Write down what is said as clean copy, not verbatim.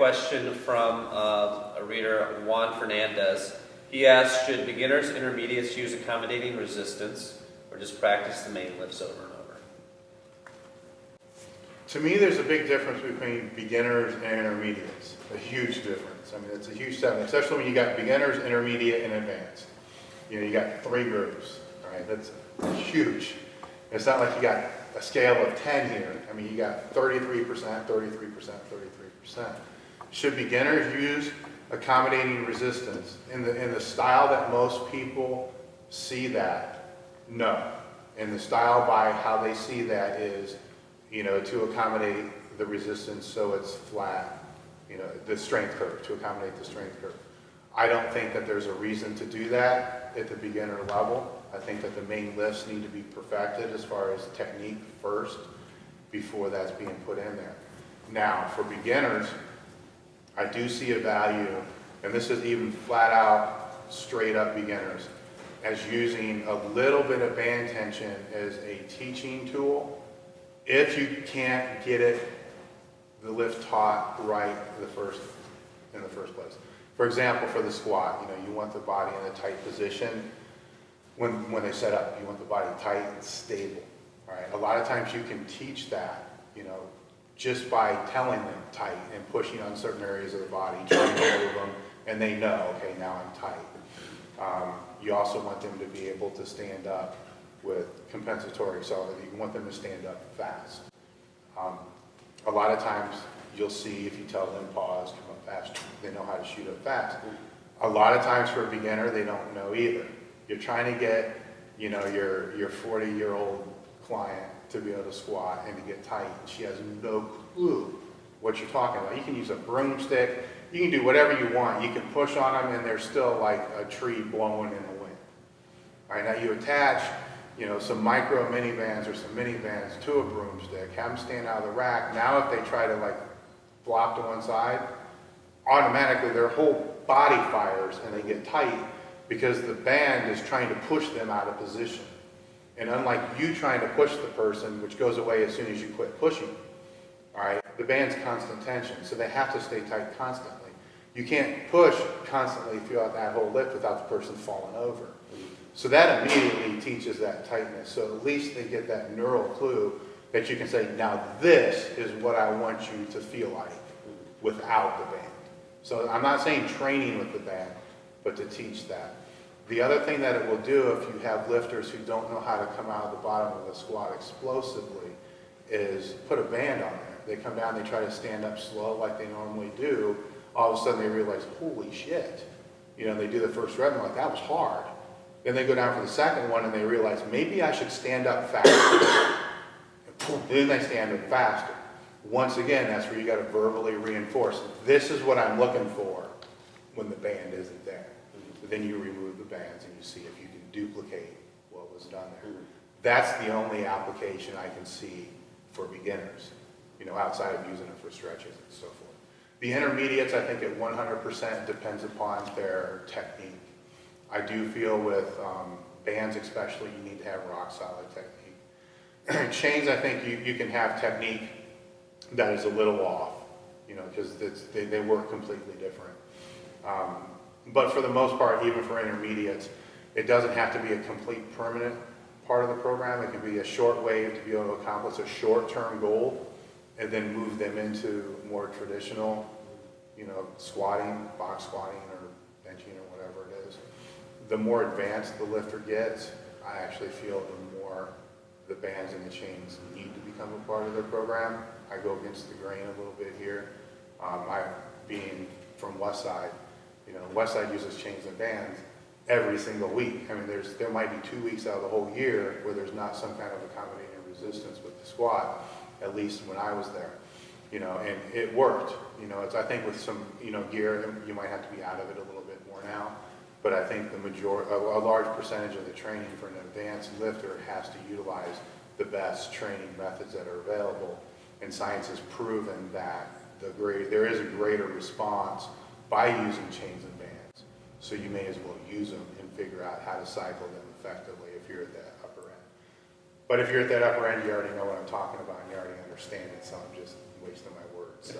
question from a reader, Juan Fernandez. He asked, should beginners, intermediates use accommodating resistance or just practice the main lifts over and over? To me, there's a big difference between beginners and intermediates. A huge difference. I mean, it's a huge step, especially when you got beginners, intermediate, and advanced. You know, you got 3 groups, all right? That's huge. It's not like you got a scale of 10 here. I mean, you got 33%, 33%, 33%. Should beginners use accommodating resistance? In the style that most people see that, no. And the style by how they see that is, you know, to accommodate the resistance so it's flat, you know, the strength curve, to accommodate the strength curve. I don't think that there's a reason to do that at the beginner level. I think that the main lifts need to be perfected as far as technique first before that's being put in there. Now, for beginners, I do see a value, and this is even flat out, straight up beginners, as using a little bit of band tension as a teaching tool if you can't get the lift taught right in the first place. For example, for the squat, you know, you want the body in a tight position. When they set up, you want the body tight and stable. All right. A lot of times you can teach that, you know, just by telling them tight and pushing on certain areas of the body, trying to move them, and they know, okay, now I'm tight. You also want them to be able to stand up with compensatory acceleration. You want them to stand up fast. A lot of times you'll see if you tell them pause, come up fast, they know how to shoot up fast. A lot of times for a beginner, they don't know either. You're trying to get, you know, your 40-year-old client to be able to squat and to get tight. She has no clue what you're talking about. You can use a broomstick. You can do whatever you want. You can push on them and they're still like a tree blowing in the wind. All right, now you attach, you know, some micro mini bands or some mini bands to a broomstick, have them stand out of the rack. Now if they try to like flop to one side, automatically their whole body fires and they get tight because the band is trying to push them out of position. And unlike you trying to push the person, which goes away as soon as you quit pushing, all right, the band's constant tension, so they have to stay tight constantly. You can't push constantly throughout that whole lift without the person falling over. So that immediately teaches that tightness. So at least they get that neural clue that you can say, now this is what I want you to feel like without the band. So I'm not saying training with the band, but to teach that. The other thing that it will do if you have lifters who don't know how to come out of the bottom of the squat explosively is put a band on there. They come down, they try to stand up slow like they normally do. All of a sudden they realize, holy shit. You know, they do the first rep and like, that was hard. Then they go down for the second one and they realize, maybe I should stand up faster. Then they stand up faster. Once again, that's where you got to verbally reinforce. This is what I'm looking for when the band isn't there. Then you remove the bands and you see if you can duplicate what was done there. That's the only application I can see for beginners, you know, outside of using it for stretches and so forth. The intermediates, I think it 100% depends upon their technique. I do feel with bands especially, you need to have rock solid technique. Chains, I think you can have technique that is a little off, you know, because they work completely different. But for the most part, even for intermediates, it doesn't have to be a complete permanent part of the program. It can be a short wave to be able to accomplish a short-term goal and then move them into more traditional, you know, squatting, box squatting or benching or whatever it is. The more advanced the lifter gets, I actually feel the more the bands and the chains need to become a part of their program. I go against the grain a little bit here. I, being from Westside, you know, Westside uses chains and bands every single week. I mean, there might be 2 weeks out of the whole year where there's not some kind of accommodating resistance with the squat, at least when I was there, you know, and it worked. You know, I think with some, you know, gear, you might have to be out of it a little bit more now, but I think a large percentage of the training for an advanced lifter has to utilize the best training methods that are available, and science has proven that there is a greater response by using chains and bands. So you may as well use them and figure out how to cycle them effectively if you're at that upper end. But if you're at that upper end, you already know what I'm talking about and you already understand it, so I'm just wasting my words. So.